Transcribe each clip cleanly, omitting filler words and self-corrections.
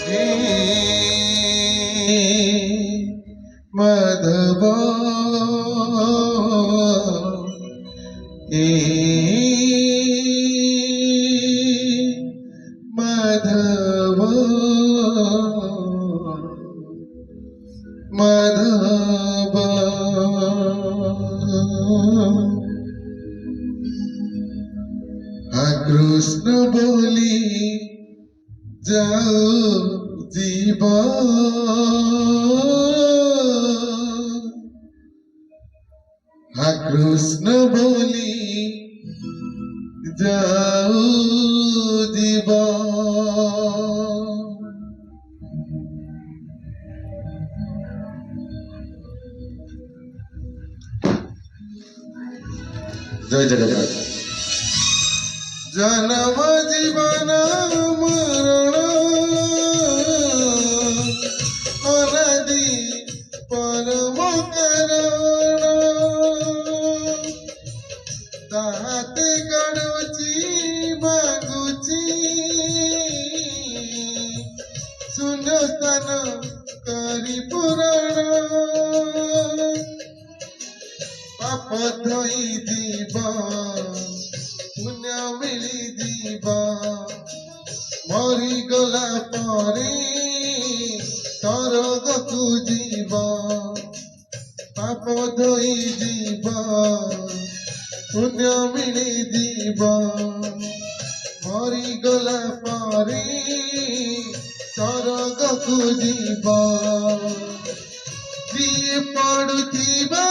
हे माधव हे माधव माधव कृष्ण बोली जाओ जीवा कृष्ण बोली जाओ जीवा जय जगन्नाथ। जन्म जीवन मरण अनादि परम कारण ताते गड़ुची मागुची शून्य स्थान करी पुराण पाप धोई जीवा पुण्य मिली जीवा मरी गला परे सरग को जीवा पाप धोई जीवा पुण्य मिली जीवा मरी गला परे सरग को जीवा जी पड़ुथिबा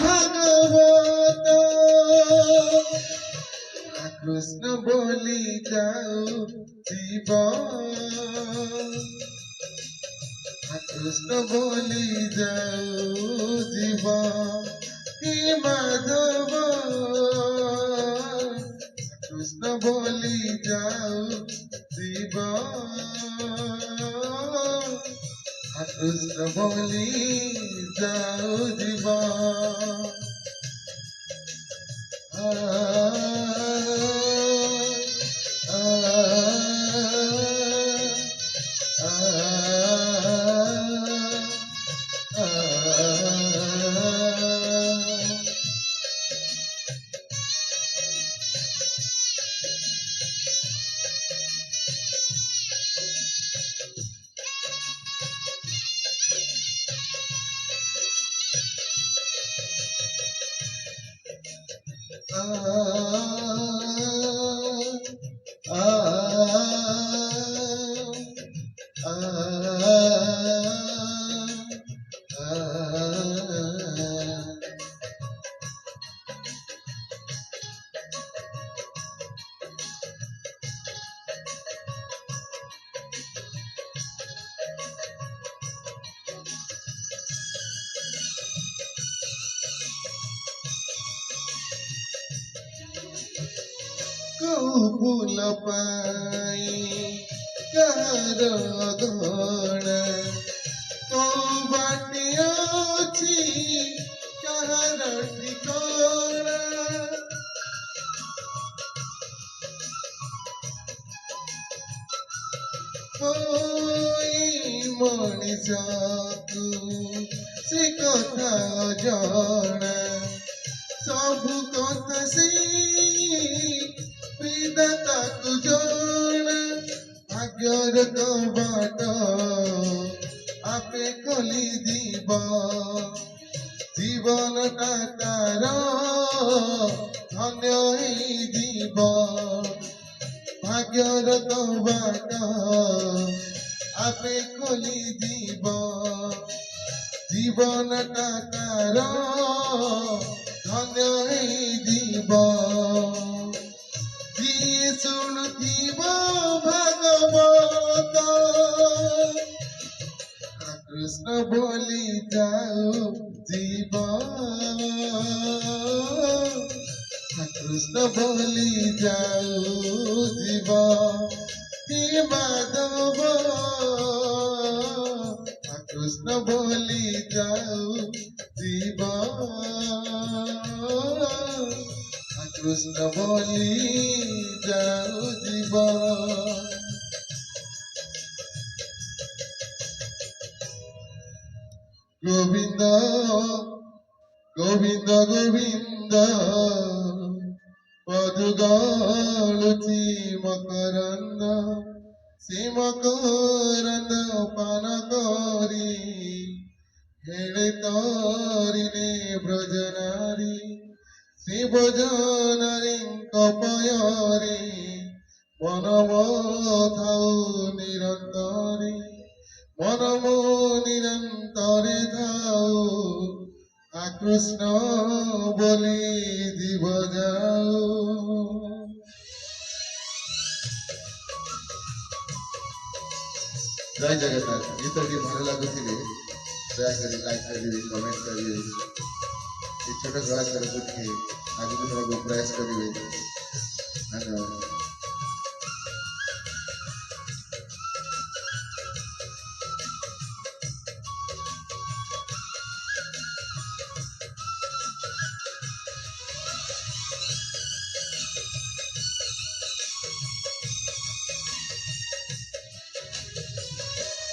भागवत कृष्ण बोली जाओ जीवा कृष्ण बोली जाओ जीवा हे माधव कृष्ण बोली जाओ जीवा कृष्ण बोली जाओ जीवा फूल पाई कार गण को बाटी अछि कार ठिकाना कोई मनीषा तू से कथा जाना सब कथा से विधाता को जाना भाग्यर कबाट आपे खोली दीवा जीवन तार धन्य ही दीवा भाग्यर कबाट आपे खोली दीवा जीवन तार धन्य ही दीवा शुणुथिबा भागवत कृष्ण बोली जाओ जीवा कृष्ण बोली जाओ जीवा हे माधव कृष्ण बोली जाओ जीवा कृष्ण बोली जाओ जीवा গোবিন্দ গোবিন্দ পদুগাಳುচি মকরন্দ শ্রীমকরন্দ পান করি হেলে তরিণে ব্রজনারী শ্রী ব্রজনারী কপয়রে মনম থাউ নিরন্তরে মনম নিরন্তরে থাউ কৃষ্ণ বলি জীব যাও। जय जगन्नाथ। गीतटी भल लगुले दयाकोरी लाइक करेंगे, कमेंट करेंगे, ये छोट कलाकार को आगे बढ़ाक प्रयास करेंगे। धन्यवाद।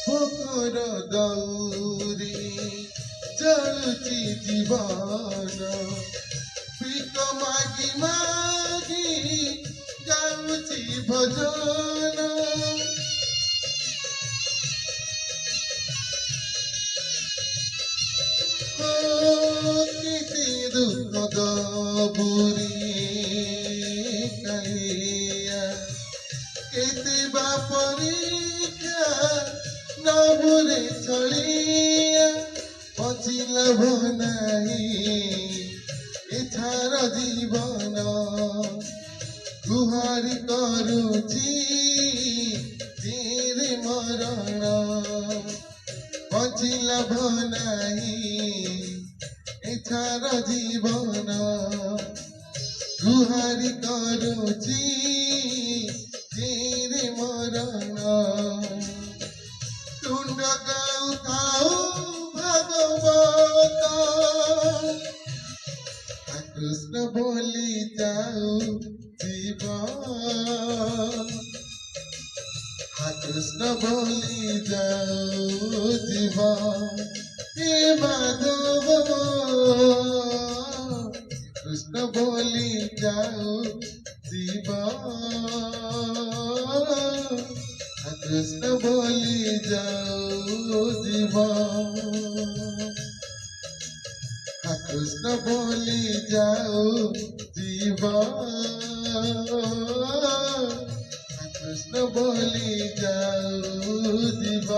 মকর দৌরি চলুচি জীবন পিক মাগি মাগি গাউচি ভজন কিতি দুঃখ বুড়ি কালিয়া কেতে বা পরীক্ষা নবরে চলিয়া বচিলাভ নাই এছার জীবন গুহারি করুছি চিরে মরণ বচিলাভ নাই এছার জীবন গুহারি করুছি চিরে মরণ তুণ্ড গাউথাও ভাগবত কৃষ্ণ বলি যাও জীব কৃষ্ণ বলি যাও জীব হে মাধব কৃষ্ণ বলি যাও জীব কৃষ্ণ বলি যাও জীব কৃষ্ণ বলি যাও জীব কৃষ্ণ বলি যাও জীব।